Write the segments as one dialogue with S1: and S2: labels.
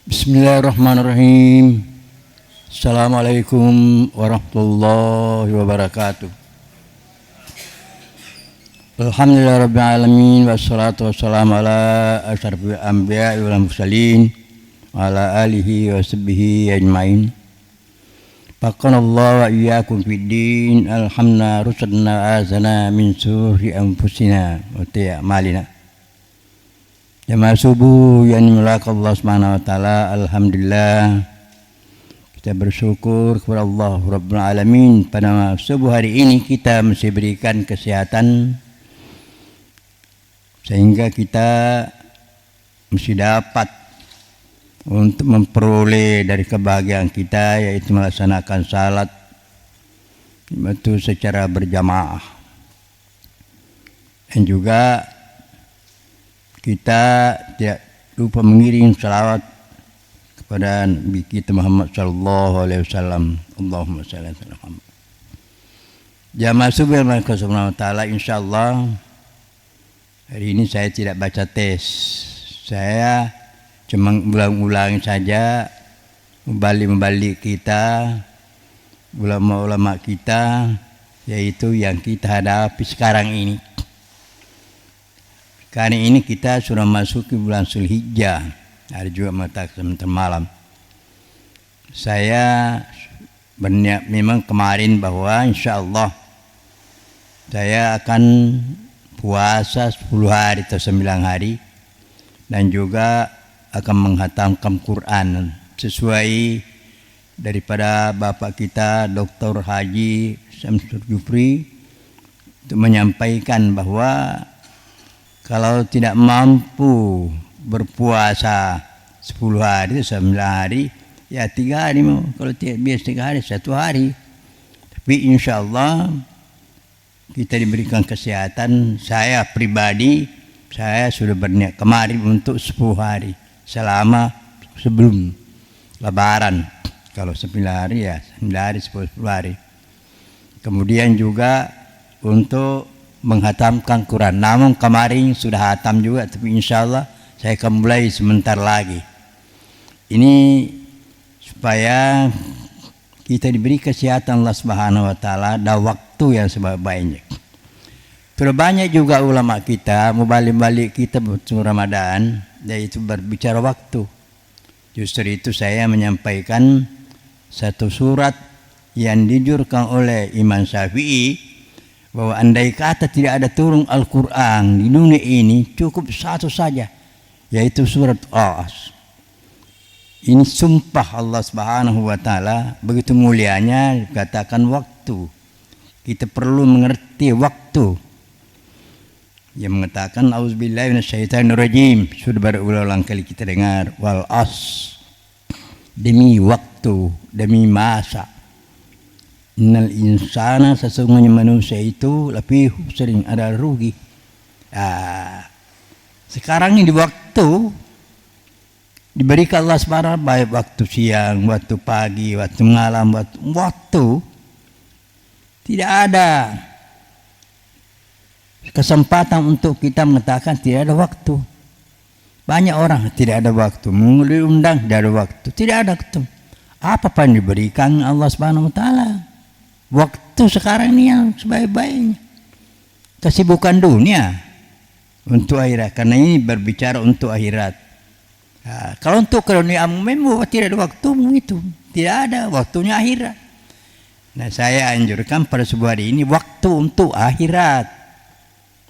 S1: Bismillahirrahmanirrahim. Assalamualaikum warahmatullahi wabarakatuh. Alhamdulillahirabbil alamin wassalatu wassalamu ala asyrafil anbiya'i wal mursalin wa ala alihi wa sahbihi ajmain. Faqanallahu wa iyyakum fid din. Alhamdulillah rusadna azana min suri anfusina wa ta'malina. Jamaah subuh yang dimulakan Allah Subhanahu wa taala, alhamdulillah kita bersyukur kepada Allah Rabbul Alamin pada subuh hari ini kita masih berikan kesehatan sehingga kita masih dapat untuk memperoleh dari kebahagiaan kita, yaitu melaksanakan salat itu secara berjamaah, dan juga kita tidak lupa mengirim salawat kepada Nabi kita Muhammad sallallahu alaihi wasallam. Allahumma shalli ala Muhammad. Jamaah subuh yang subhanahu wa taala, insyaallah hari ini saya tidak baca tes. Saya cuma ulang-ulang saja membalik kita, ulama-ulama kita, yaitu yang kita hadapi sekarang ini. Karena ini kita sudah masuk ke bulan Zulhijjah, hari juga mengatakan malam. Saya berniat memang kemarin bahwa insya Allah saya akan puasa 10 hari atau 9 hari, dan juga akan menghatamkan Quran sesuai daripada Bapak kita Dr. Haji Syamsul Jufri untuk menyampaikan bahwa kalau tidak mampu berpuasa 10 hari, 9 hari, ya 3 hari. Kalau tidak biasa 3 hari, 1 hari. Tapi insya Allah kita diberikan kesehatan. Saya pribadi, saya sudah berniat kemarin untuk 10 hari. Selama sebelum Lebaran. Kalau 9 hari ya 9 hari, 10 hari. Kemudian juga untuk menghatamkan Quran. Namun kemarin sudah hatam juga, tapi insya Allah saya akan mulai sebentar lagi. Ini supaya kita diberi kesehatan Allah Subhanahu wa taala dan waktu yang sebaik-baiknya. Sudah banyak juga ulama kita, mubalik-balik kita butuh Ramadan, yaitu berbicara waktu. Justru itu saya menyampaikan satu surat yang dijurkan oleh Imam Syafi'i, bahwa andai kata tidak ada turun Al-Quran di dunia ini, cukup satu saja, yaitu surat As. Ini sumpah Allah Subhanahu wa taala, begitu mulianya katakan waktu. Kita perlu mengerti waktu. Yang mengatakan auzubillahi minasyaitonirrajim, sudah berulang kali kita dengar, wal as, demi waktu, demi masa. Innal insana, sesungguhnya manusia itu lebih sering ada rugi. Sekarang ini di waktu diberikan Allah Subhanahu baik waktu siang, waktu pagi, waktu malam, waktu tidak ada kesempatan untuk kita mengatakan tidak ada waktu. Banyak orang tidak ada waktu, mengundang tidak ada waktu, tidak ada waktu. Apa yang diberikan Allah Subhanahu wa taala? Waktu sekarang ini yang sebaik-baiknya. Kesibukan dunia untuk akhirat, karena ini berbicara untuk akhirat. Kalau untuk dunia memang tidak ada waktu itu, tidak ada waktunya akhirat. Nah, saya anjurkan pada sebuah hari ini waktu untuk akhirat.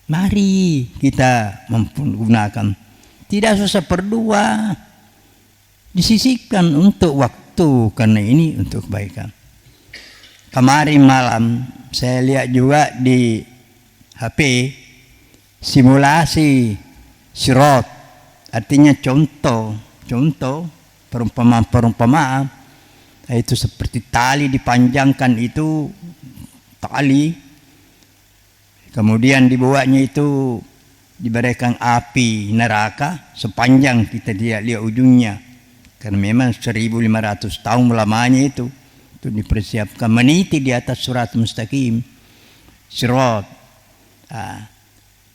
S1: Mari kita menggunakan, tidak susah berdua, disisihkan untuk waktu, karena ini untuk kebaikan. Kemarin malam saya lihat juga di HP simulasi sirat, artinya contoh perumpamaan, itu seperti tali dipanjangkan, itu tali, kemudian dibawanya itu diberikan api neraka sepanjang kita tidak lihat ujungnya, karena memang 1500 tahun lamanya itu dipersiapkan meniti di atas surat mustaqim, sirat.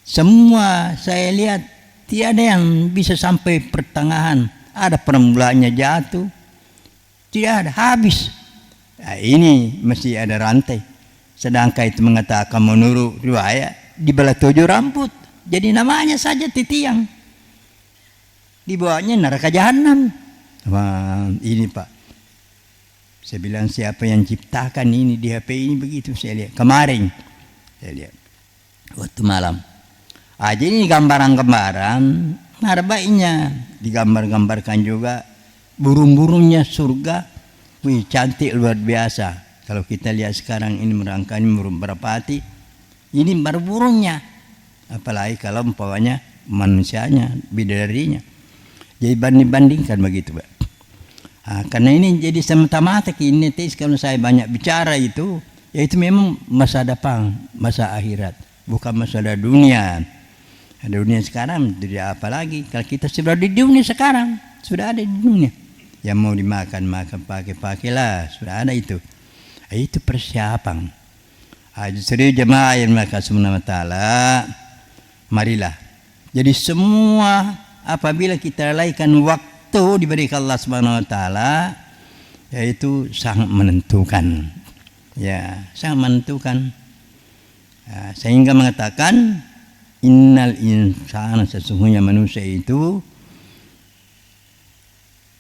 S1: Semua saya lihat tiada yang bisa sampai pertengahan. ada permulaannya jatuh, tidak ada, habis. Nah, ini mesti ada rantai. Sedangkan itu mengatakan menurut riwayat di belah 7 rambut. Jadi namanya saja titiang. Dibawanya neraka jahanam. Wah, ini Pak. Saya bilang siapa yang ciptakan ini di HP ini begitu saya lihat. Kemarin saya lihat waktu malam. Jadi ini gambaran-gambaran ada baiknya digambar-gambarkan juga burung-burungnya surga. Wih, cantik luar biasa. Kalau kita lihat sekarang ini merangkanya burung merpati, ini baru burungnya. Apalagi kalau umpamanya manusianya, bidadarinya. Jadi banding-bandingkan begitu, Pak. Nah, karena ini jadi semata-mata ini kalau saya banyak bicara itu, ya itu memang masa depan, masa akhirat, bukan masalah dunia. Dunia sekarang tidak apa lagi. Kalau kita sudah di dunia sekarang, sudah ada di dunia. Yang mau dimakan, makan, pakailah, sudah ada itu. Itu persiapan. Justru jemaah yang maka subhanahu wa ta'ala, marilah. Jadi semua apabila kita lalaikan waktu diberikan Allah subhanahu wa ta'ala, yaitu sangat menentukan. Ya, sangat menentukan. Sehingga mengatakan, innal insana, sesungguhnya manusia itu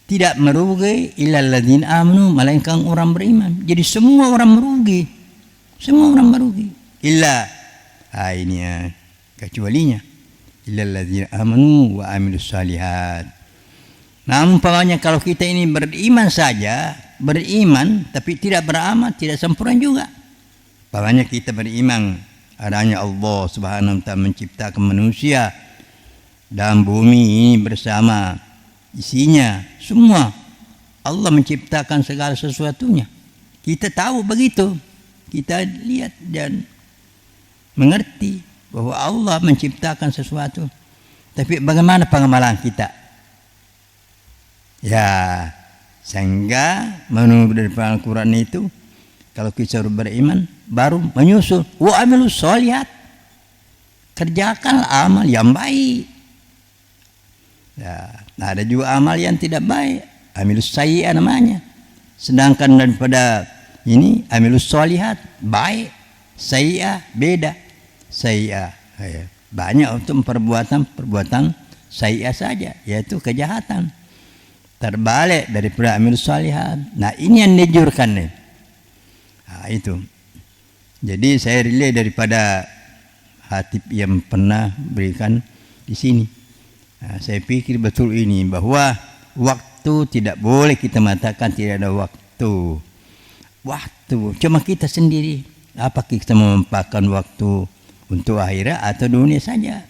S1: tidak merugi illal ladzina amanu, melainkan orang beriman. Jadi semua orang merugi. Semua orang merugi. Illa ini ya, kecualinya illal ladzina amanu wa amilus shalihat. Nah, umpamanya kalau kita ini beriman saja, beriman tapi tidak beramal, tidak sempurna juga. Umpamanya kita beriman adanya Allah Subhanahu wa taala menciptakan manusia dan bumi ini bersama isinya semua. Allah menciptakan segala sesuatunya. Kita tahu begitu. Kita lihat dan mengerti bahwa Allah menciptakan sesuatu. Tapi bagaimana pengamalan kita? Ya, sehingga menurut dari Al-Quran itu, kalau kita beriman baru menyusul wa amilus sholihat, kerjakan amal yang baik. Ya, ada juga amal yang tidak baik, amilus sayyi'ah namanya. Sedangkan daripada ini amilus sholihat baik, sayyi'ah beda. Sayyi'ah banyak untuk perbuatan sayyi'ah saja, yaitu kejahatan. Terbalik daripada amilus sholihat. Nah, ini yang dijurkan nih. Nah, itu. Jadi saya relay daripada hatib yang pernah berikan di sini. Nah, saya pikir betul ini bahwa waktu tidak boleh kita mengatakan tidak ada waktu. Waktu cuma kita sendiri. Apa kita memampakkan waktu untuk akhirat atau dunia saja?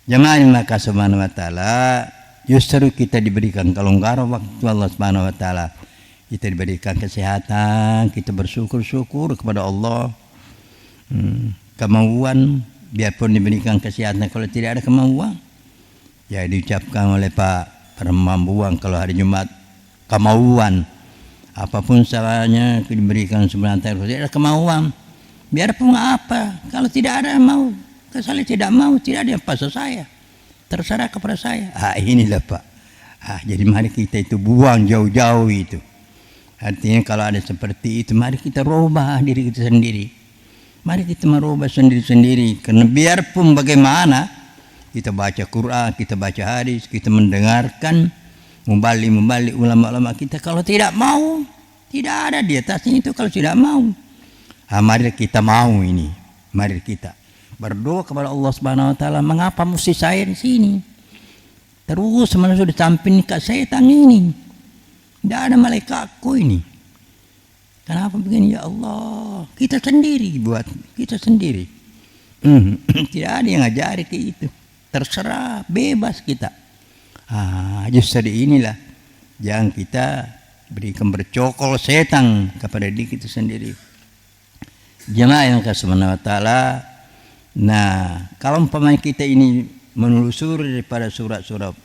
S1: Jemaah maka subhanahu wa ta'ala, justru kita diberikan kelonggaran waktu Allah subhanahu wa ta'ala. Kita diberikan kesehatan, kita bersyukur-syukur kepada Allah. Kemauan, biarpun diberikan kesehatan, kalau tidak ada kemauan, ya diucapkan oleh Pak Permambuang kalau hari Jumat, kemauan. Apapun salahnya diberikan sebenarnya, kalau tidak ada kemauan, biarpun apa, kalau tidak ada mau, kalau saya tidak mau, tidak ada yang paksa saya. Terserah kepada saya. Inilah Pak. Jadi mari kita itu buang jauh-jauh itu. Artinya kalau ada seperti itu, mari kita rubah diri kita sendiri. Mari kita merubah sendiri-sendiri. Karena biarpun bagaimana, kita baca Quran, kita baca hadis, kita mendengarkan, membalik ulama-ulama kita. Kalau tidak mau, tidak ada di atasnya itu kalau tidak mau. Mari kita mau ini. Mari kita berdoa kepada Allah Subhanahu wa taala, mengapa mesti saya di sini? Terus manusia di samping kat setan ini. Tidak ada malaikatku ini. Kenapa begini ya Allah? Kita sendiri buat, kita sendiri. Tidak ada yang ngajari ke itu. Terserah, bebas kita. Justru inilah yang kita berikan bercokol setan kepada diri kita sendiri. Jemaah yang subhanahu wa ta'ala. Nah, kalau umpamanya kita ini menelusuri daripada surat-surat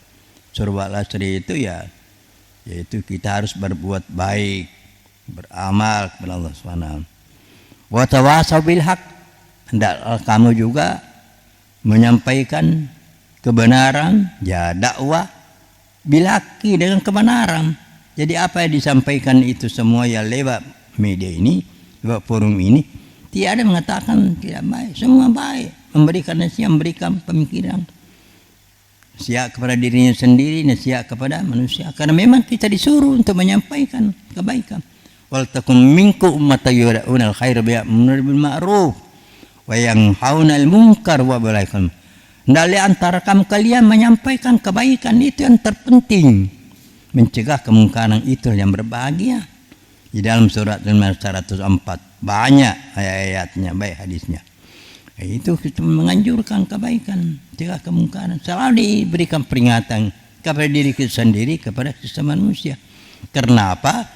S1: surah Al-Asr itu ya, yaitu kita harus berbuat baik, beramal kepada Allah Subhanahu wa tawassaw bil haq. Hendaklah kamu juga menyampaikan kebenaran, ya dakwah bilaki dengan kebenaran. Jadi apa yang disampaikan itu semua ya lewat media ini, lewat forum ini, tidak ada mengatakan tidak baik, semua baik, memberikan nasihat, memberikan pemikiran, nasihat kepada dirinya sendiri, nasihat kepada manusia, karena memang kita disuruh untuk menyampaikan kebaikan. Wal takum minkum ummatan yad'una al-khaira wa ya'muruna bil ma'ruf wa yanhauna 'anil munkar wa ya'lamun. Dari antara kamu kalian menyampaikan kebaikan, itu yang terpenting. Mencegah kemungkaran itu yang berbahagia. Di dalam surat Al-Ma'idah 104 banyak ayat-ayatnya, baik hadisnya. Itu kita menganjurkan kebaikan, cegah kemungkaran. Selalu diberikan peringatan kepada diri kita sendiri, kepada sesama manusia. Karena apa?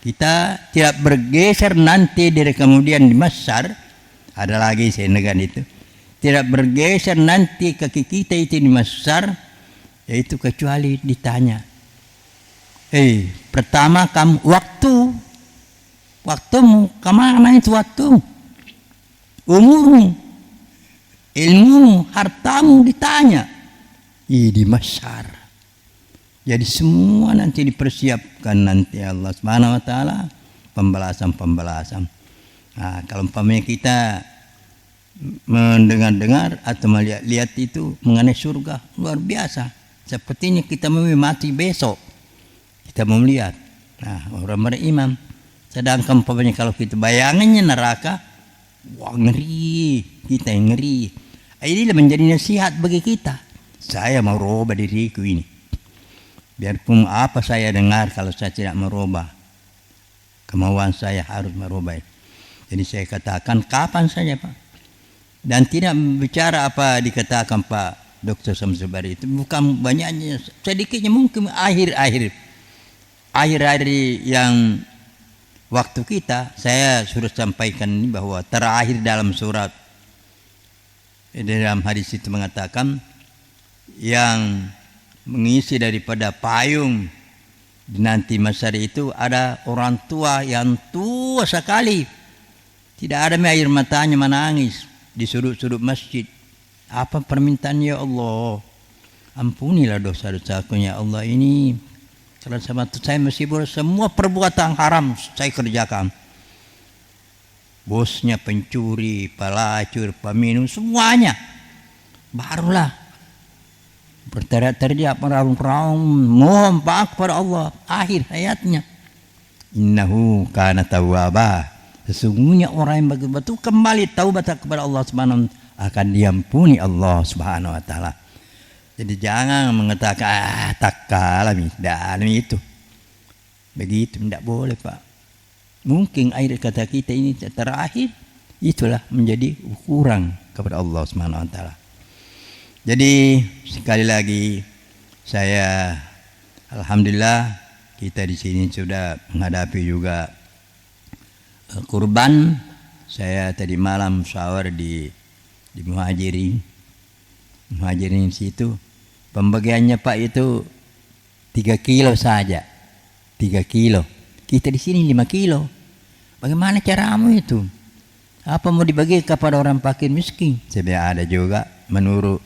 S1: Kita tidak bergeser nanti dari kemudian di Masar. Ada lagi saya negan itu. Tidak bergeser nanti kaki kita itu di Masar, yaitu kecuali ditanya. Pertama kamu waktumu kemana itu waktu? Umurmu, ilmumu, hartamu ditanya. Di Masar. Jadi semua nanti dipersiapkan nanti Allah Subhanahu wa taala pembalasan. Nah, kalau umpamanya kita mendengar-dengar atau melihat itu mengenai surga, luar biasa. Sepertinya kita mau mati besok. Kita mau melihat. Nah, orang beriman. Sedangkan umpamanya kalau kita bayangannya neraka, wah ngeri, kita yang ngeri. Inilah menjadi nasihat bagi kita. Saya mau rubah diriku ini. Biarpun apa saya dengar, kalau saya tidak merubah, kemauan saya harus merubah. Jadi saya katakan kapan saja Pak. Dan tidak bicara apa dikatakan Pak Dr. Samsul Bari itu, bukan banyaknya, sedikitnya mungkin akhir-akhir yang waktu kita, saya sudah sampaikan ini bahwa terakhir dalam surat, dalam hadis itu mengatakan yang mengisi daripada payung nanti Masar itu ada orang tua yang tua sekali, tidak ada air matanya menangis di sudut-sudut masjid. Apa permintaan ya Allah? Ampunilah dosa-dosaku ya Allah ini. Kalau sama saya masih boleh semua perbuatan haram saya kerjakan. Bosnya pencuri, pelacur, peminum, semuanya. Barulah berteriak-teriak meraung-raung mohon maaf kepada Allah. Akhir hayatnya. Innahu kana tawwaba. Sesungguhnya orang yang betul-betul kembali taubat kepada Allah Subhanahu wa taala akan diampuni Allah Subhanahu wa taala. Jadi jangan mengatakan tak kalah dalam itu. Begitu tidak boleh Pak. Mungkin akhir kata kita ini terakhir, itulah menjadi ukuran kepada Allah Subhanahu wa taala. Jadi sekali lagi saya alhamdulillah kita di sini sudah menghadapi juga kurban. Saya tadi malam syawar di Muhajirin situ. Pembagiannya Pak itu 3 kilo saja. 3 kilo. Kita di sini 5 kilo. Bagaimana caramu itu? Apa mau dibagi kepada orang fakir miskin? Sebenarnya ada juga menurut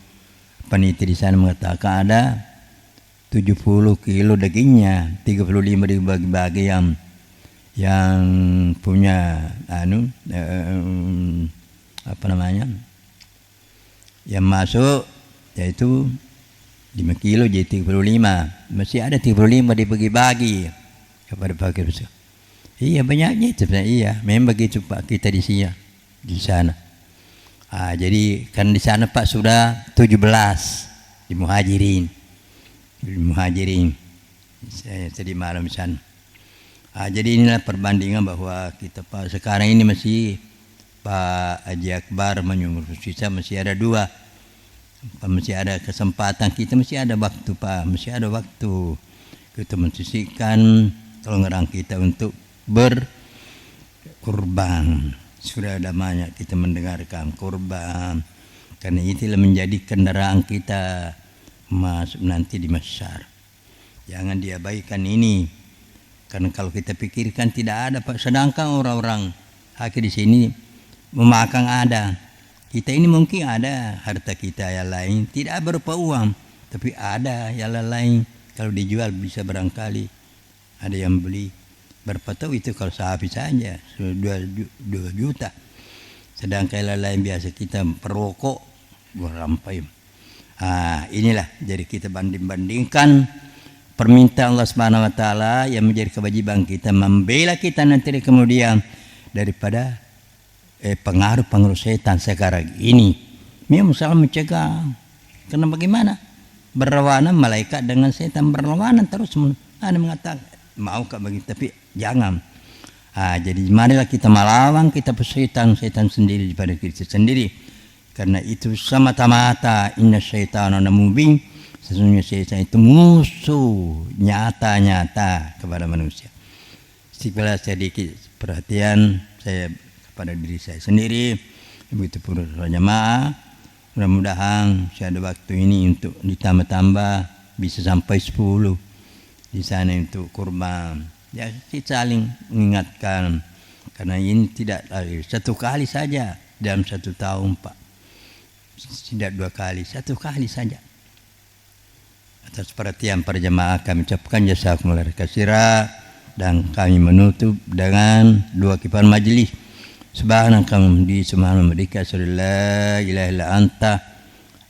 S1: panitia di sana mengatakan ada 70 kilo dagingnya, 35 dibagi-bagi yang punya yang masuk yaitu 5 kilo jadi 35. Masih ada 35 dibagi-bagi kepada fakir miskin. Iya banyaknya itu sebenarnya, iya. Memang begitu Pak kita di sana. Jadi kan di sana Pak sudah 17 di Muhajirin. Saya tadi malam di sana. Jadi inilah perbandingan bahwa kita Pak sekarang ini masih Pak Haji Akbar menyuruh sisa masih ada 2. Masih ada kesempatan, kita masih ada waktu Pak, masih ada waktu kita mensisihkan tolongan kita untuk berkurban. Sudah ada banyak kita mendengarkan kurban, karena itulah menjadi kendaraan kita masuk nanti di Masyar. Jangan diabaikan ini, karena kalau kita pikirkan tidak ada Pak. Sedangkan orang-orang hakir di sini memakan ada. Kita ini mungkin ada harta kita yang lain tidak berupa uang, tapi ada yang lain Kalau dijual bisa barangkali ada yang beli. Berapa tahu itu kalau sapi saja sudah 2 juta. Sedangkan lain biasa kita perokok berampai. Inilah jadi kita banding-bandingkan permintaan Allah Subhanahu wa taala yang menjadi kewajiban kita membela kita nanti kemudian daripada pengaruh-pengaruh setan sekarang ini. Memang salah mencegah. Karena bagaimana? Berlawanan malaikat dengan setan berlawanan terus. Ada mengatakan mau kak begitu tapi jangan. Jadi marilah kita melawan kita setan sendiri daripada kita sendiri. Karena itu semata-mata inna syaitana mubin, sesungguhnya setan itu musuh nyata-nyata kepada manusia. Setelah sedikit perhatian saya kepada diri saya sendiri, begitu pun jemaah. Mudah-mudahan saya ada waktu ini untuk ditambah-tambah bisa sampai 10 di sana untuk kurban. Ya, kita saling mengingatkan karena ini tidak lagi 1 kali saja dalam 1 tahun Pak. Tidak 2 kali, 1 kali saja. Atas perhatian para jemaah kami ucapkan jazakumullah khairan dan kami menutup dengan 2 kifarat majelis. Subhanaka hamdi subhana rabbika la ilaha illa anta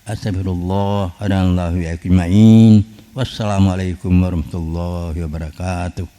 S1: astaghfirullah wa atubu ilaik. Wassalamualaikum warahmatullahi wabarakatuh.